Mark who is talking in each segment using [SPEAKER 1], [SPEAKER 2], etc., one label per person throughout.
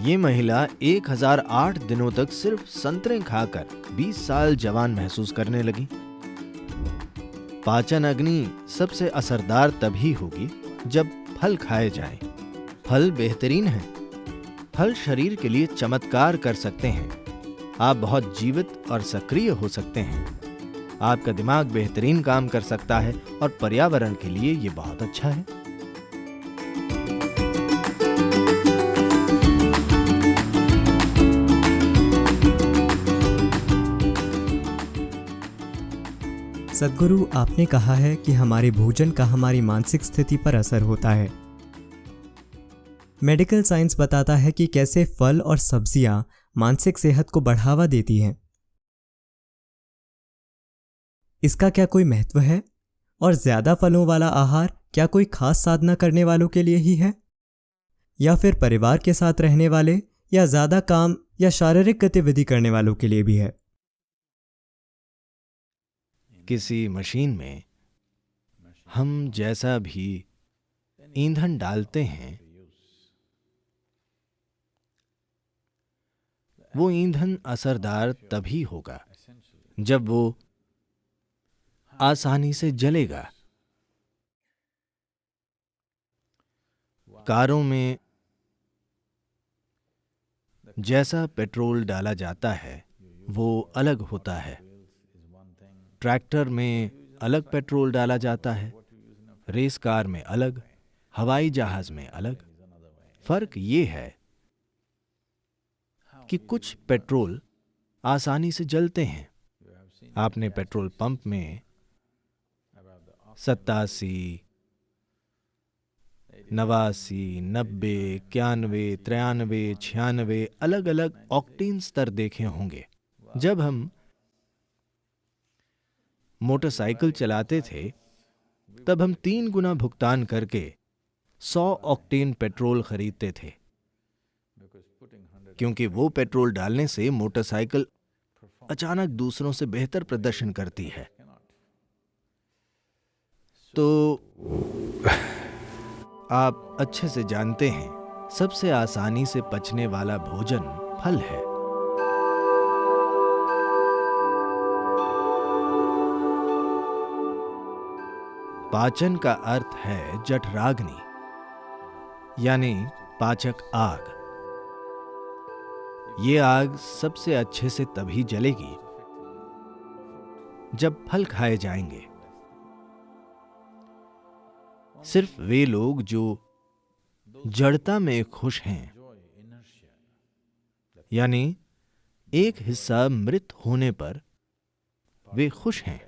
[SPEAKER 1] ये महिला 1008 दिनों तक सिर्फ संतरे खाकर 20 साल जवान महसूस करने लगी। पाचन अग्नि सबसे असरदार तभी होगी जब फल खाए जाएं। फल बेहतरीन हैं। फल शरीर के लिए चमत्कार कर सकते हैं। आप बहुत जीवित और सक्रिय हो सकते हैं। आपका दिमाग बेहतरीन काम कर सकता है और पर्यावरण के लिए ये बहुत अच्छा है।
[SPEAKER 2] सद्गुरु, आपने कहा है कि हमारे भोजन का हमारी मानसिक स्थिति पर असर होता है। मेडिकल साइंस बताता है कि कैसे फल और सब्जियां मानसिक सेहत को बढ़ावा देती हैं। इसका क्या कोई महत्व है? और ज्यादा फलों वाला आहार क्या कोई खास साधना करने वालों के लिए ही है, या फिर परिवार के साथ रहने वाले या ज्यादा काम या शारीरिक गतिविधि करने वालों के लिए भी है?
[SPEAKER 1] किसी मशीन में हम जैसा भी ईंधन डालते हैं, वो ईंधन असरदार तभी होगा जब वो आसानी से जलेगा। कारों में जैसा पेट्रोल डाला जाता है वो अलग होता है। ट्रैक्टर में अलग पेट्रोल डाला जाता है, रेस कार में अलग, हवाई जहाज में अलग। फर्क ये है कि कुछ पेट्रोल आसानी से जलते हैं। आपने पेट्रोल पंप में 87, 89, 90, 91, 93, 96 अलग अलग ऑक्टेन स्तर देखे होंगे। जब हम मोटरसाइकिल चलाते थे तब हम 3 गुना भुगतान करके 100 ऑक्टेन पेट्रोल खरीदते थे, क्योंकि वो पेट्रोल डालने से मोटरसाइकिल अचानक दूसरों से बेहतर प्रदर्शन करती है। तो आप अच्छे से जानते हैं, सबसे आसानी से पचने वाला भोजन फल है। पाचन का अर्थ है जठराग्नि, यानी पाचक आग। ये आग सबसे अच्छे से तभी जलेगी जब फल खाए जाएंगे। सिर्फ वे लोग जो जड़ता में खुश हैं, यानी एक हिस्सा मृत होने पर वे खुश हैं,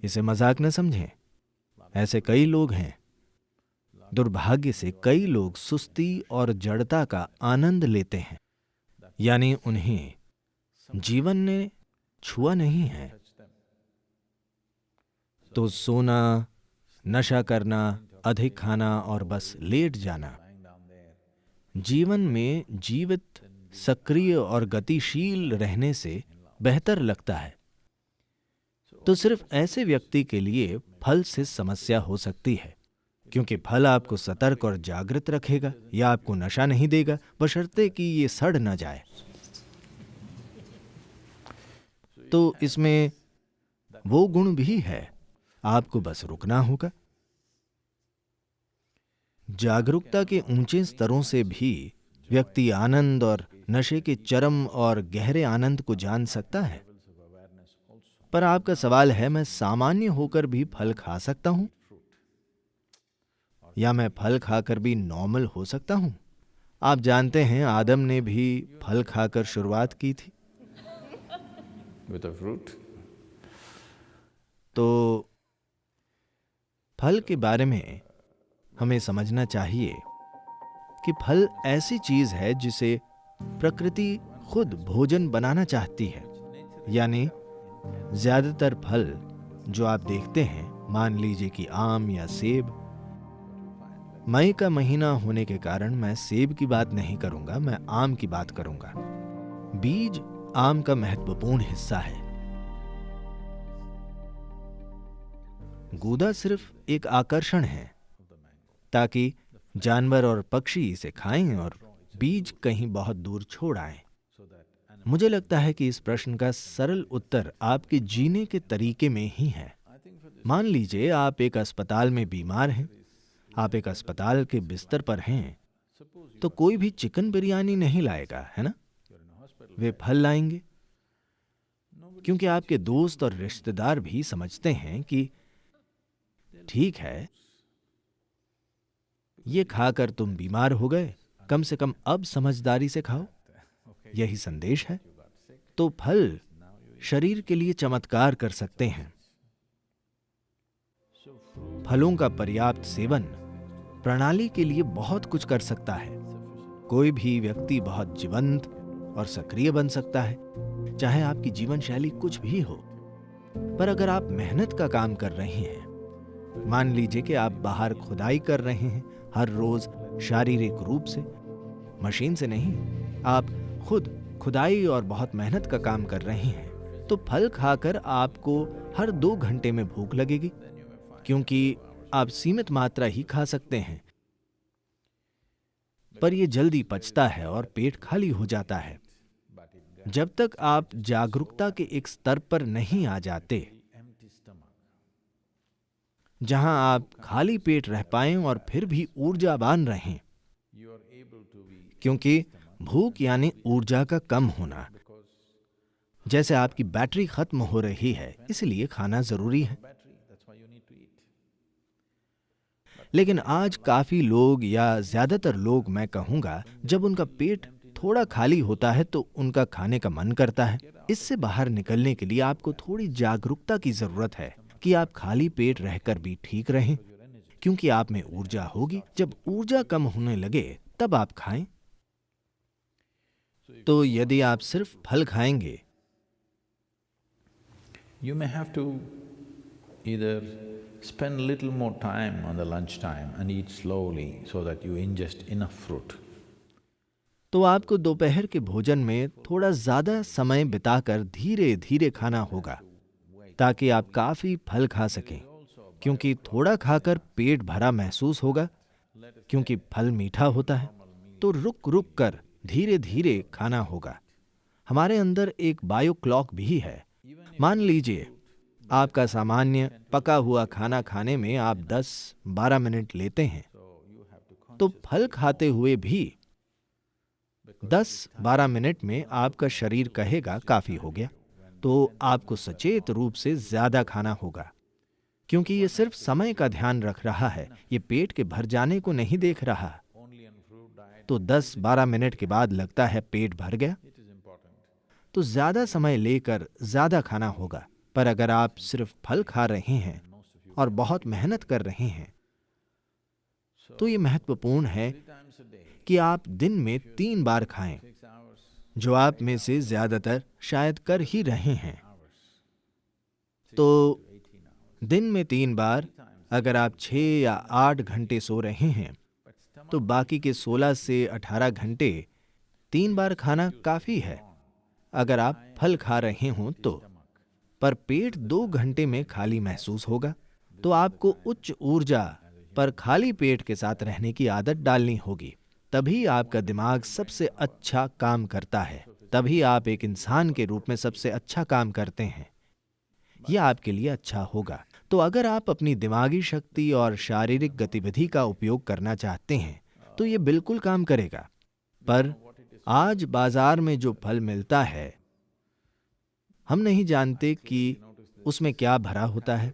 [SPEAKER 1] इसे मजाक न समझें। ऐसे कई लोग हैं। दुर्भाग्य से कई लोग सुस्ती और जड़ता का आनंद लेते हैं, यानी उन्हें जीवन ने छुआ नहीं है। तो सोना, नशा करना, अधिक खाना और बस लेट जाना जीवन में जीवित, सक्रिय और गतिशील रहने से बेहतर लगता है। तो सिर्फ ऐसे व्यक्ति के लिए फल से समस्या हो सकती है, क्योंकि फल आपको सतर्क और जागृत रखेगा या आपको नशा नहीं देगा, बशर्ते कि ये सड़ न जाए। तो इसमें वो गुण भी है, आपको बस रुकना होगा। जागरूकता के ऊंचे स्तरों से भी व्यक्ति आनंद और नशे के चरम और गहरे आनंद को जान सकता है। पर आपका सवाल है, मैं सामान्य होकर भी फल खा सकता हूं, या मैं फल खाकर भी नॉर्मल हो सकता हूं? आप जानते हैं, आदम ने भी फल खाकर शुरुआत की थी।
[SPEAKER 3] With a fruit.
[SPEAKER 1] तो फल के बारे में हमें समझना चाहिए कि फल ऐसी चीज है जिसे प्रकृति खुद भोजन बनाना चाहती है। यानी ज्यादातर फल जो आप देखते हैं, मान लीजिए कि आम या सेब, मई का महीना होने के कारण मैं सेब की बात नहीं करूंगा, मैं आम की बात करूंगा। बीज आम का महत्वपूर्ण हिस्सा है। गूदा सिर्फ एक आकर्षण है, ताकि जानवर और पक्षी इसे खाएं और बीज कहीं बहुत दूर छोड़ आएं। मुझे लगता है कि इस प्रश्न का सरल उत्तर आपके जीने के तरीके में ही है। मान लीजिए आप एक अस्पताल में बीमार हैं, आप एक अस्पताल के बिस्तर पर हैं, तो कोई भी चिकन बिरयानी नहीं लाएगा, है ना? वे फल लाएंगे, क्योंकि आपके दोस्त और रिश्तेदार भी समझते हैं कि ठीक है, ये खाकर तुम बीमार हो गए, कम से कम अब समझदारी से खाओ। यही संदेश है। तो फल शरीर के लिए चमत्कार कर सकते हैं। फलों का पर्याप्त सेवन प्रणाली के लिए बहुत कुछ कर सकता है। कोई भी व्यक्ति बहुत जीवंत और सक्रिय बन सकता है, चाहे आपकी जीवन शैली कुछ भी हो। पर अगर आप मेहनत का काम कर रहे हैं, मान लीजिए कि आप बाहर खुदाई कर रहे हैं हर रोज शारीरिक रूप से, मशीन से नहीं, आप खुद खुदाई और बहुत मेहनत का काम कर रहे हैं, तो फल खाकर आपको हर 2 घंटे में भूख लगेगी, क्योंकि आप सीमित मात्रा ही खा सकते हैं। पर यह जल्दी पचता है और पेट खाली हो जाता है। जब तक आप जागरूकता के एक स्तर पर नहीं आ जाते जहां आप खाली पेट रह पाएं और फिर भी ऊर्जावान रहें, क्योंकि भूख यानी ऊर्जा का कम होना। जैसे आपकी बैटरी खत्म हो रही है, इसलिए खाना जरूरी है। लेकिन आज काफी लोग, या ज्यादातर लोग मैं कहूंगा, जब उनका पेट थोड़ा खाली होता है तो उनका खाने का मन करता है। इससे बाहर निकलने के लिए आपको थोड़ी जागरूकता की जरूरत है कि आप खाली पेट रहकर भी ठीक रहें, क्योंकि आप में ऊर्जा होगी। जब ऊर्जा कम होने लगे तब आप खाएं। तो यदि आप सिर्फ फल खाएंगे,
[SPEAKER 3] You may have to either spend little more time on the lunch time and eat slowly so that you ingest enough fruit.
[SPEAKER 1] तो आपको दोपहर के भोजन में थोड़ा ज्यादा समय बिताकर धीरे धीरे खाना होगा, ताकि आप काफी फल खा सकें, क्योंकि थोड़ा खाकर पेट भरा महसूस होगा, क्योंकि फल मीठा होता है। तो रुक रुक कर धीरे धीरे खाना होगा। हमारे अंदर एक बायो क्लॉक भी है। मान लीजिए आपका सामान्य पका हुआ खाना खाने में आप 10-12 मिनट लेते हैं, तो फल खाते हुए भी 10-12 मिनट में आपका शरीर कहेगा काफी हो गया। तो आपको सचेत रूप से ज्यादा खाना होगा, क्योंकि ये सिर्फ समय का ध्यान रख रहा है, ये पेट के भर जाने को नहीं देख रहा। तो 10-12 मिनट के बाद लगता है पेट भर गया, तो ज्यादा समय लेकर ज्यादा खाना होगा। पर अगर आप सिर्फ फल खा रहे हैं और बहुत मेहनत कर रहे हैं, तो ये महत्वपूर्ण है कि आप दिन में 3 बार खाएं, जो आप में से ज्यादातर शायद कर ही रहे हैं। तो दिन में 3 बार, अगर आप 6 या 8 घंटे सो रहे हैं, तो बाकी के 16 से 18 घंटे 3 बार खाना काफी है, अगर आप फल खा रहे हों तो। पर पेट 2 घंटे में खाली महसूस होगा, तो आपको उच्च ऊर्जा पर खाली पेट के साथ रहने की आदत डालनी होगी। तभी आपका दिमाग सबसे अच्छा काम करता है, तभी आप एक इंसान के रूप में सबसे अच्छा काम करते हैं। यह आपके लिए अच्छा होगा। तो अगर आप अपनी दिमागी शक्ति और शारीरिक गतिविधि का उपयोग करना चाहते हैं, तो यह बिल्कुल काम करेगा। पर आज बाजार में जो फल मिलता है, हम नहीं जानते कि उसमें क्या भरा होता है।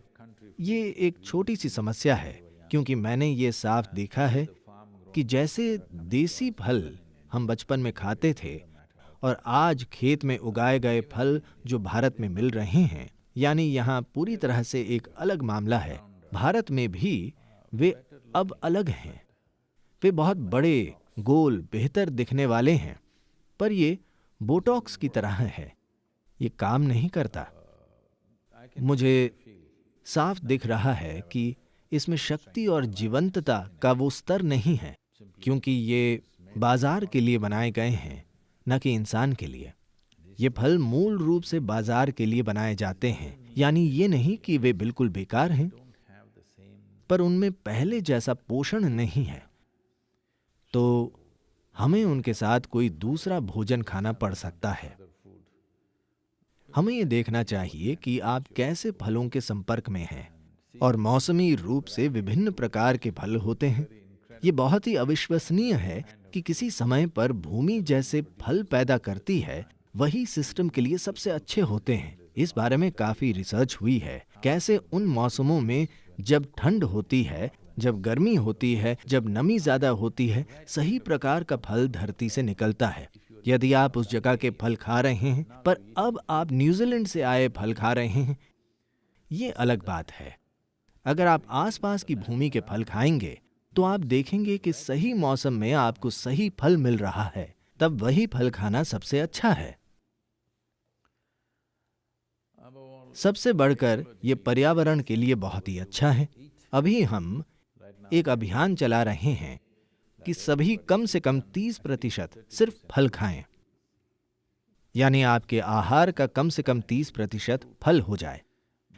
[SPEAKER 1] ये एक छोटी सी समस्या है, क्योंकि मैंने ये साफ देखा है कि जैसे देसी फल हम बचपन में खाते थे और आज खेत में उगाए गए फल जो भारत में मिल रहे हैं, यानी यहाँ पूरी तरह से एक अलग मामला है। भारत में भी वे अब अलग हैं। वे बहुत बड़े, गोल, बेहतर दिखने वाले हैं, पर ये बोटॉक्स की तरह है, ये काम नहीं करता। मुझे साफ दिख रहा है कि इसमें शक्ति और जीवंतता का वो स्तर नहीं है, क्योंकि ये बाजार के लिए बनाए गए हैं, न कि इंसान के लिए। ये फल मूल रूप से बाजार के लिए बनाए जाते हैं, यानी ये नहीं कि वे बिल्कुल बेकार हैं, पर उनमें पहले जैसा पोषण नहीं है। तो हमें उनके साथ कोई दूसरा भोजन खाना पड़ सकता है। हमें ये देखना चाहिए कि आप कैसे फलों के संपर्क में हैं, और मौसमी रूप से विभिन्न प्रकार के फल होते हैं। ये बहुत ही अविश्वसनीय है कि किसी समय पर भूमि जैसे फल पैदा करती है, वही सिस्टम के लिए सबसे अच्छे होते हैं। इस बारे में काफी रिसर्च हुई है, कैसे उन मौसमों में जब ठंड होती है, जब गर्मी होती है, जब नमी ज्यादा होती है, सही प्रकार का फल धरती से निकलता है। यदि आप उस जगह के फल खा रहे हैं, पर अब आप न्यूजीलैंड से आए फल खा रहे हैं, ये अलग बात है। अगर आप आसपास की भूमि के फल खाएंगे तो आप देखेंगे कि सही मौसम में आपको सही फल मिल रहा है, तब वही फल खाना सबसे अच्छा है। सबसे बढ़कर ये पर्यावरण के लिए बहुत ही अच्छा है। अभी हम एक अभियान चला रहे हैं कि सभी कम से कम 30% सिर्फ फल खाएं, यानी आपके आहार का कम से कम 30% फल हो जाए।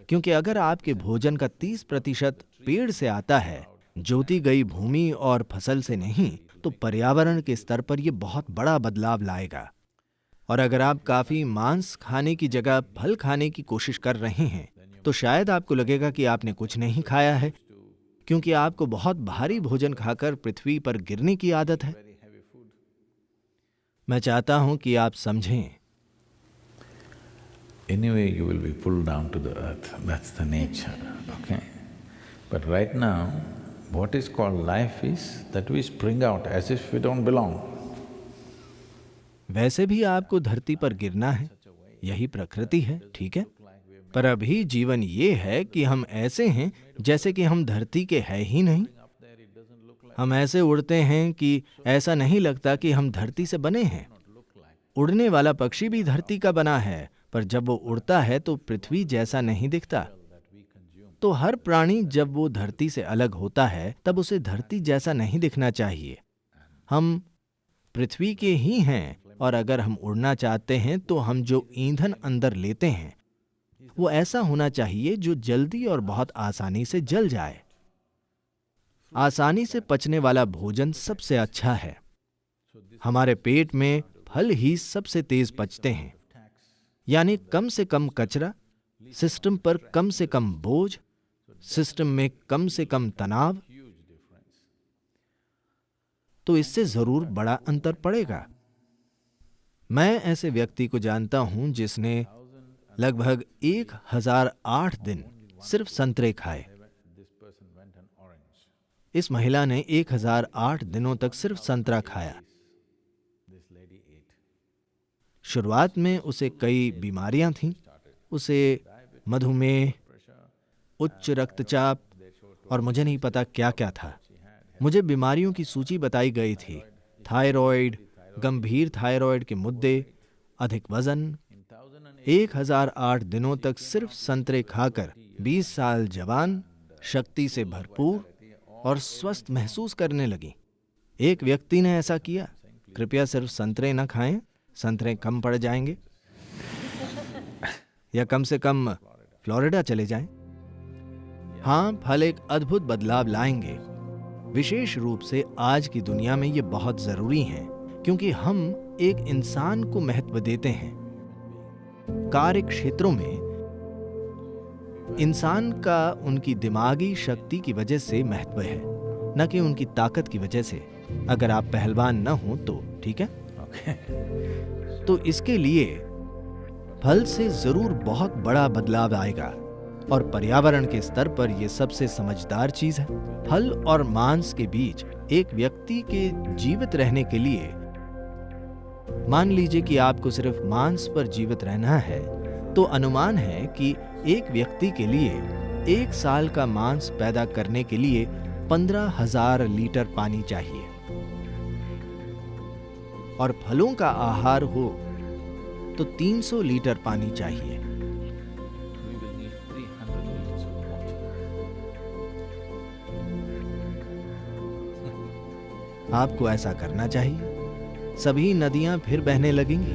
[SPEAKER 1] क्योंकि अगर आपके भोजन का 30% पेड़ से आता है, जोती गई भूमि और फसल से नहीं, तो पर्यावरण के स्तर पर यह बहुत बड़ा बदलाव लाएगा। और अगर आप काफी मांस खाने की जगह फल खाने की कोशिश कर रहे हैं, तो शायद आपको लगेगा कि आपने कुछ नहीं खाया है, क्योंकि आपको बहुत भारी भोजन खाकर पृथ्वी पर गिरने की आदत है। मैं चाहता हूं कि आप समझें।
[SPEAKER 3] Anyway, you will be pulled down to the earth. That's the nature, okay? But right now, what is called life is that we spring out as if we don't belong.
[SPEAKER 1] वैसे भी आपको धरती पर गिरना है, यही प्रकृति है, ठीक है? पर अभी जीवन ये है कि हम ऐसे हैं जैसे कि हम धरती के हैं ही नहीं। हम ऐसे उड़ते हैं कि ऐसा नहीं लगता कि हम धरती से बने हैं। उड़ने वाला पक्षी भी धरती का बना है, पर जब वो उड़ता है तो पृथ्वी जैसा नहीं दिखता। तो हर प्राणी जब वो धरती से अलग होता है, तब उसे धरती जैसा नहीं दिखना चाहिए। हम पृथ्वी के ही हैं, और अगर हम उड़ना चाहते हैं तो हम जो ईंधन अंदर लेते हैं वो ऐसा होना चाहिए जो जल्दी और बहुत आसानी से जल जाए। आसानी से पचने वाला भोजन सबसे अच्छा है। हमारे पेट में फल ही सबसे तेज पचते हैं, यानी कम से कम कचरा, सिस्टम पर कम से कम बोझ, सिस्टम में कम से कम तनाव। तो इससे जरूर बड़ा अंतर पड़ेगा। मैं ऐसे व्यक्ति को जानता हूं जिसने लगभग 1008 दिन सिर्फ संतरे खाए। इस महिला ने 1008 दिनों तक सिर्फ संतरा खाया। शुरुआत में उसे कई बीमारियां थीं। उसे मधुमेह, उच्च रक्तचाप और मुझे नहीं पता क्या क्या था। मुझे बीमारियों की सूची बताई गई थी। थायराइड, गंभीर थायराइड के मुद्दे, अधिक वजन। 1008 दिनों तक सिर्फ संतरे खाकर 20 साल जवान, शक्ति से भरपूर और स्वस्थ महसूस करने लगी। एक व्यक्ति ने ऐसा किया। कृपया सिर्फ संतरे न खाएं, संतरे कम पड़ जाएंगे, या कम से कम फ्लोरिडा चले जाएं। हाँ, फल एक अद्भुत बदलाव लाएंगे। विशेष रूप से आज की दुनिया में ये बहुत जरूरी है, क्योंकि हम एक इंसान को महत्व देते हैं। कार्य क्षेत्रों में इंसान का उनकी दिमागी शक्ति की वजह से महत्व है, न कि उनकी ताकत की वजह से। अगर आप पहलवान न हो तो ठीक है। तो इसके लिए फल से जरूर बहुत बड़ा बदलाव आएगा, और पर्यावरण के स्तर पर यह सबसे समझदार चीज है। फल और मांस के बीच एक व्यक्ति के जीवित रहने के लिए, मान लीजिए कि आपको सिर्फ मांस पर जीवित रहना है, तो अनुमान है कि एक व्यक्ति के लिए 1 साल का मांस पैदा करने के लिए 15,000 लीटर पानी चाहिए। और फलों का आहार हो तो 300 लीटर पानी चाहिए। आपको ऐसा करना चाहिए। सभी नदियां फिर बहने लगेंगी।